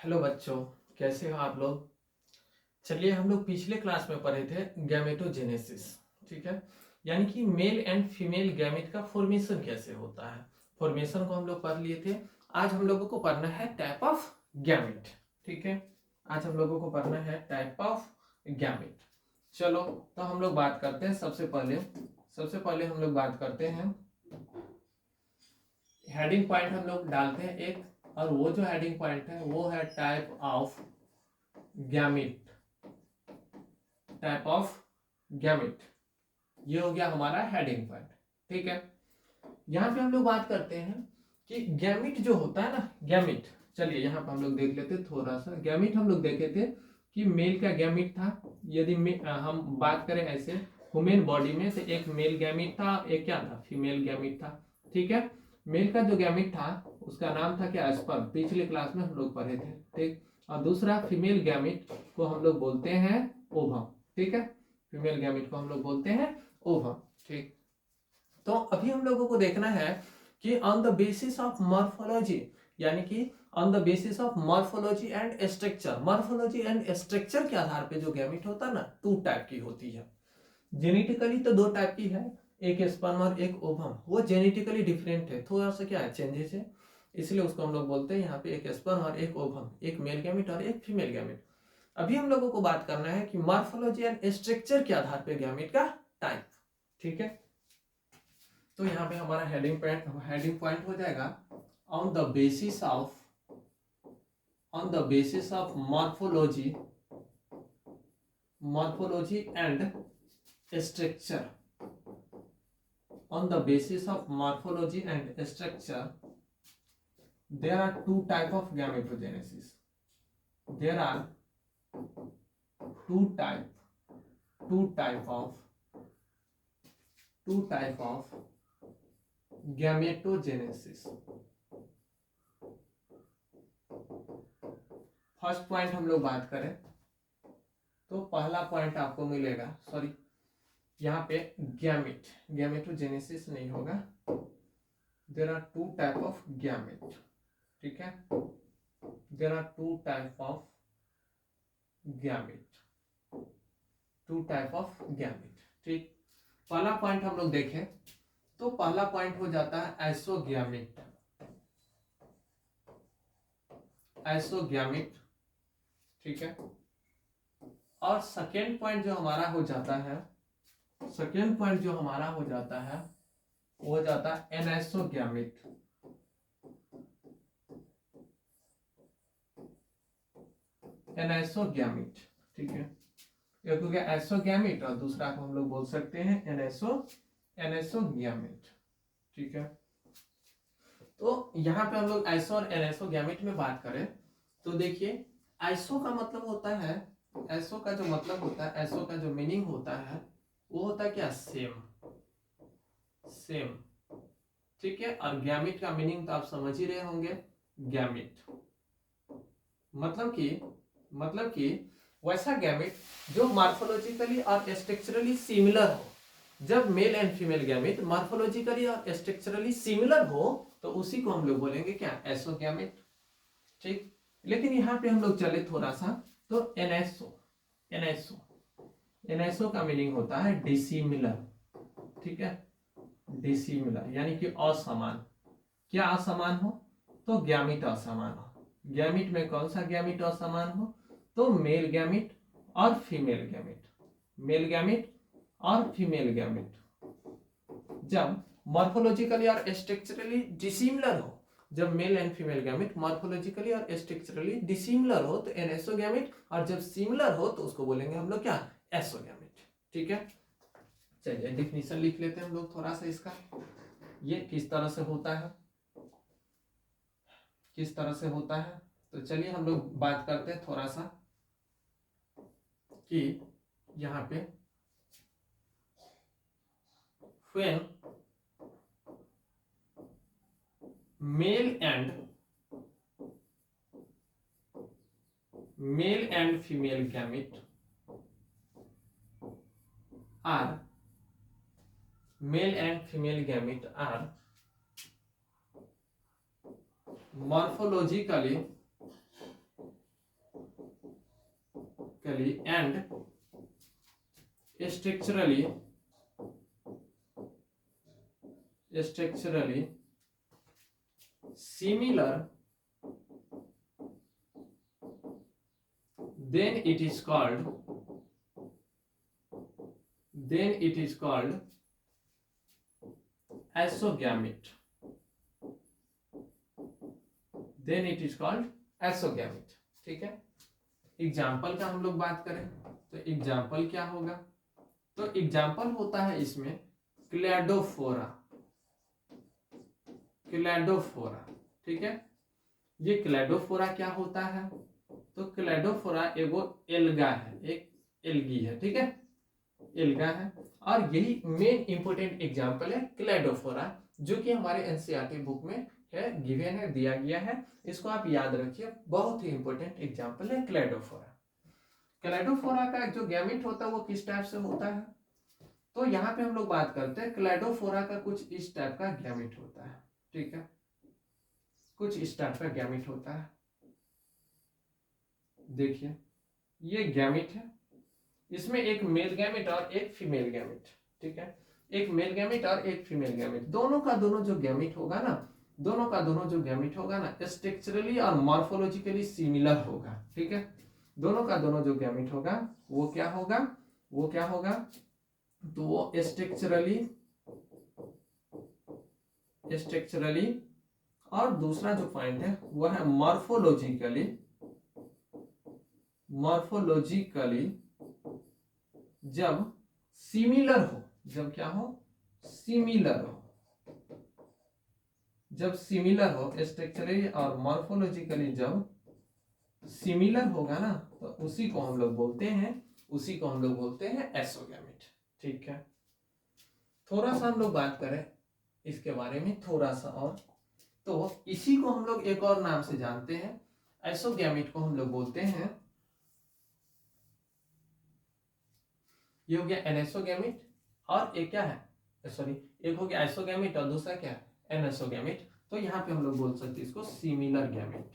Hello बच्चों, कैसे हो आप लोग। चलिए, हम लोग पिछले क्लास में पढ़े थे गैमेटोजेनेसिस। ठीक है, यानी कि मेल एंड फीमेल गैमेट का फॉर्मेशन कैसे होता है। फॉर्मेशन को हम लोग पढ़ लिए थे। आज हम लोगों को पढ़ना है टाइप ऑफ गैमेट। ठीक है, आज हम लोगों को पढ़ना है टाइप ऑफ गैमेट। चलो, तो हम लोग बात करते हैं। सबसे पहले हम लोग बात करते हैं, हेडिंग पॉइंट हम लोग डालते हैं एक, और वो जो हेडिंग पॉइंट है वो है type of gamete. Type of gamete, ये हो गया हमारा हेडिंग पॉइंट। ठीक है, यहाँ पे हम लोग बात करते हैं कि गैमेट जो होता है ना, गैमेट। चलिए यहाँ पे हम लोग देख लेते थोड़ा सा। गैमेट हम लोग देखे थे कि मेल का गैमेट था। यदि हम बात करें ऐसे ह्यूमन बॉडी में, तो एक मेल गैमेट था, एक क्या था, फीमेल गैमेट था। ठीक है, मेल का जो गैमेट था उसका नाम था क्या, स्पर्म। पिछले क्लास में हम लोग पढ़े थे। ठीक, और दूसरा फीमेल गैमेट को हम लोग बोलते हैं ओवम। ठीक है, फीमेल गैमेट को हम लोग बोलते हैं ओवम। ठीक, तो अभी हम लोगों को देखना है कि on the basis of morphology, यानी कि on the basis of morphology and structure. Morphology and structure के आधार पे जो गैमेट होता है ना, टू टाइप की होती है। जेनेटिकली तो दो टाइप की है, एक स्पर्म और एक ओवम। वो जेनेटिकली डिफरेंट है, थोड़ा सा क्या है, चेंजेस है, इसलिए उसको हम लोग बोलते हैं यहाँ पे एक स्पर्म और एक ओवम, एक मेल गैमेट और एक फीमेल गैमेट। अभी हम लोगों को बात करना है कि मॉर्फोलॉजी एंड स्ट्रक्चर के आधार पे गैमेट का टाइप। ठीक है, तो यहाँ पे हमारा हेडिंग पॉइंट हो जाएगा on the basis of morphology and structure. On the basis of morphology and structure, there are two type of gametogenesis. There are two type of gametogenesis. First point हम लोग बात करें तो पहला पॉइंट आपको मिलेगा, सॉरी यहाँ पे गैमेटोजेनेसिस नहीं होगा। There are two type of gamete. ठीक है, there are two type of gamete. ठीक, पहला पॉइंट हम लोग देखें तो पहला पॉइंट हो जाता है आइसोगैमेट। ठीक है, और सेकेंड पॉइंट जो हमारा हो जाता है, वो हो जाता है एनाइसोगैमेट। ठीक है, एक हो गया एसोगैमेट और दूसरा को हम लोग बोल सकते हैं एनाइसोगैमेट। ठीक है, तो यहाँ पे हम लोग आइसो और एनाइसोगैमेट में बात करें तो देखिए, आइसो का मतलब होता है, आइसो का जो मीनिंग होता है वो होता है क्या, सेम। ठीक है, और गैमेट का मीनिंग तो आप समझ ही रहे होंगे, गैमेट मतलब कि वैसा गैमेट जो मॉर्फोलॉजिकली और स्ट्रक्चरली सिमिलर हो। जब male and female gamete morphologically और स्ट्रक्चरली सिमिलर हो तो उसी को हम लोग बोलेंगे क्या, एसोगैमेट। ठीक, लेकिन यहाँ पे हम लोग चले थोड़ा सा तो एनएसओ का मीनिंग होता है डिसिमिलर। ठीक है, डिसिमिलर यानी कि असमान। क्या असमान हो, तो गैमेट असमान हो। गैमेट में कौन सा गैमेट असमान हो, तो मेल गैमेट और फीमेल गैमेट। जब मॉर्फोलॉजिकली और स्ट्रक्चरली डिसिमिलर हो, जब male and female gamete morphologically और स्ट्रक्चरली डिसिमिलर हो तो एनएसोगैमेट, और जब सिमिलर हो तो उसको बोलेंगे हम लोग क्या, एसोगैमेट। ठीक है, चलिए डिफिनीशन लिख लेते हैं हम लोग थोड़ा सा इसका, ये किस तरह से होता है। तो चलिए हम लोग बात करते हैं थोड़ा सा कि यहाँ पे when male and female gamete are morphologically and structurally similar, then it is called isogamete. Then it is called isogamete. ठीक है। एग्जाम्पल का हम लोग बात करें तो एग्जाम्पल क्या होगा, तो एग्जाम्पल होता है इसमें क्लैडोफोरा। ठीक है। ये क्लैडोफोरा क्या होता है, तो क्लैडोफोरा एगो एल्गा है, एक एल्गी है। ठीक है, एल्गा है। और यही मेन इंपोर्टेंट एग्जाम्पल है क्लैडोफोरा, जो कि हमारे एनसीईआरटी बुक में है, गिवन है, दिया गया है। इसको आप याद रखिए, बहुत ही इंपोर्टेंट एग्जाम्पल है क्लैडोफोरा। क्लैडोफोरा का जो गैमेट होता है वो किस टाइप से होता है, तो यहाँ पे हम लोग बात करते हैं क्लैडोफोरा का कुछ इस टाइप का गैमेट होता है। ठीक है, कुछ इस टाइप का गैमेट होता है। देखिए ये गैमेट है, इसमें एक मेल गैमेट और एक फीमेल गैमेट। ठीक है, एक मेल गैमेट और एक फीमेल गैमेट, दोनों का दोनों जो गैमेट होगा ना, स्ट्रक्चरली और मॉर्फोलॉजिकली सिमिलर होगा। ठीक है, दोनों का दोनों जो गैमेट होगा वो क्या होगा, तो वो स्ट्रक्चरली और दूसरा जो पॉइंट है वो है मॉर्फोलॉजिकली जब सिमिलर हो, जब क्या हो, सिमिलर हो, जब सिमिलर हो, स्ट्रक्चरली और मॉर्फोलॉजिकली जब सिमिलर होगा ना, तो उसी को हम लोग बोलते हैं एसोगैमेट। ठीक है, थोड़ा सा हम लोग बात करें इसके बारे में थोड़ा सा और, तो इसी को हम लोग एक और नाम से जानते हैं, एसोगैमेट को हम लोग बोलते हैं, ये हो गया एनेसोगैमेट, और एक क्या है, सॉरी, एक हो गया आइसोगैमेट और दूसरा क्या है, एनेसोगैमेट। तो यहाँ पे हम लोग बोल सकते हैं इसको सिमिलर गैमेट,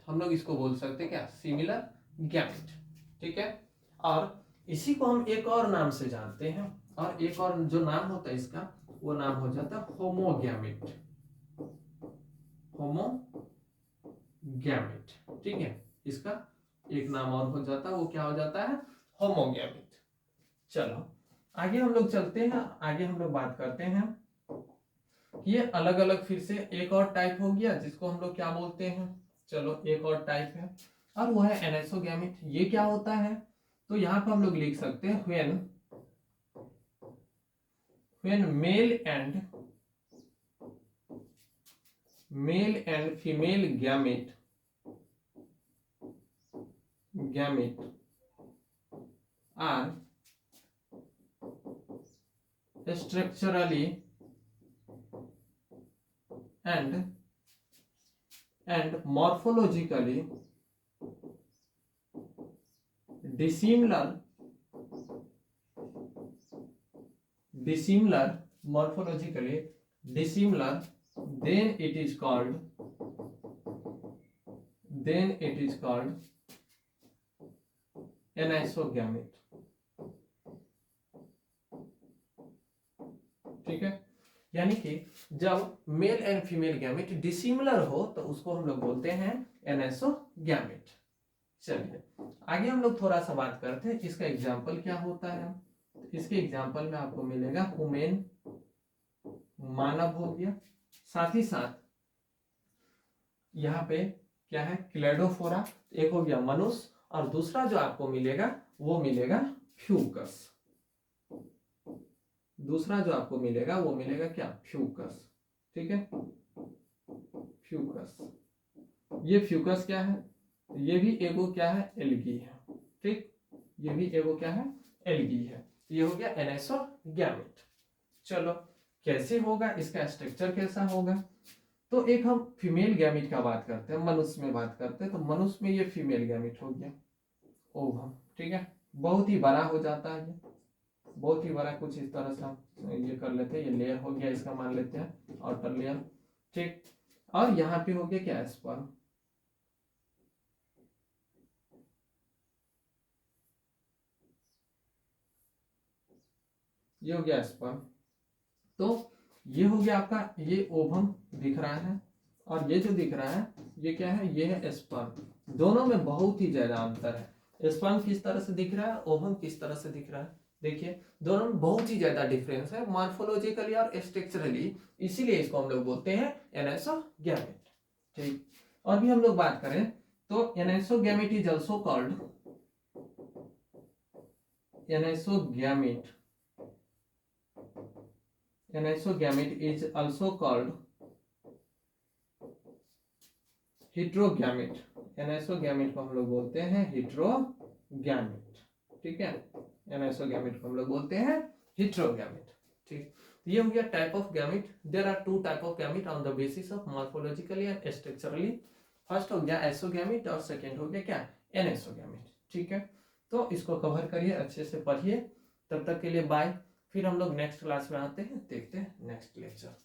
हम लोग इसको बोल सकते हैं क्या, सिमिलर गैमेट। ठीक है, और इसी को हम एक और नाम से जानते हैं, और एक और जो नाम होता है इसका, वो नाम हो जाता है होमोगैमेट। ठीक है, इसका एक नाम और हो जाता है, वो क्या हो जाता है, होमोगैमेट। चलो आगे हम लोग चलते हैं, आगे हम लोग बात करते हैं कि ये अलग अलग, फिर से एक और टाइप हो गया जिसको हम लोग क्या बोलते हैं, चलो एक और टाइप है, और वो है एनेसोगैमेट। ये क्या होता है, तो यहाँ पर हम लोग लिख सकते हैं when male and female gamete are structurally and morphologically dissimilar morphologically dissimilar, then it is called anisogamy। ठीक है, यानी कि जब male and female gamete dissimilar हो तो उसको हम लोग बोलते हैं एनेसोगैमेट। चलिए आगे हम लोग थोड़ा सा बात करते हैं इसका एग्जाम्पल क्या होता है। इसके एग्जाम्पल में आपको मिलेगा ह्यूमन, मानव हो गया, साथ ही साथ यहाँ पे क्या है, क्लैडोफोरा, एक हो गया मनुष्य, और दूसरा जो आपको मिलेगा वो मिलेगा फ्यूकस। दूसरा जो आपको मिलेगा वो मिलेगा क्या, फ्यूकस। ठीक है, फ्यूकस, ये फ्यूकस क्या है, ये भी एगो क्या है, एल्गी है। ठीक, ये भी एगो क्या है, एल्गी है। ये हो गया एनेसोगैमेट। चलो कैसे होगा, इसका स्ट्रक्चर कैसा होगा, तो एक हम फीमेल गैमेट का बात करते हैं, मनुष्य में बात करते हैं, तो मनुष्य में ये फीमेल गैमेट हो गया, ओवम। ठीक है, बहुत ही बड़ा हो जाता है, ये बहुत ही बड़ा, कुछ इस तरह से हम ये कर लेते हैं, ये लेयर हो गया इसका, मान लेते हैं आउटर लेयर। ठीक, और यहाँ पे हो गया क्या, स्पर्म। ये हो गया स्पर्म। तो ये हो गया आपका, ये ओवम दिख रहा है और ये जो दिख रहा है ये क्या है, ये है स्पर्म। दोनों में बहुत ही ज्यादा अंतर है। स्पर्म किस तरह से दिख रहा है, ओवम किस तरह से दिख रहा है, देखिए दोनों में बहुत ही ज्यादा डिफरेंस है मॉर्फोलॉजिकली और स्ट्रक्चरली, इसीलिए इसको हम लोग बोलते हैं एनाइसोगैमेट। ठीक, और भी हम लोग बात करें तो anisogamete is also called, anisogamete is also called heterogamete. Anisogamete को हम लोग बोलते हैं हेट्रोगैमेट। ठीक है, एनाइसोगैमेट को हम लोग बोलते हैं हेट्रोगैमेट। ठीक, तो ये हो गया type of gamete. There are two type of gamete on the basis of morphologically and structurally. First हो गया आइसोगैमेट और सेकंड हो गया क्या, एनाइसोगैमेट। ठीक है, तो इसको कवर करिए, अच्छे से पढ़िए। तब तक के लिए बाय। फिर हम लोग नेक्स्ट क्लास में आते हैं, देखते हैं नेक्स्ट लेक्चर।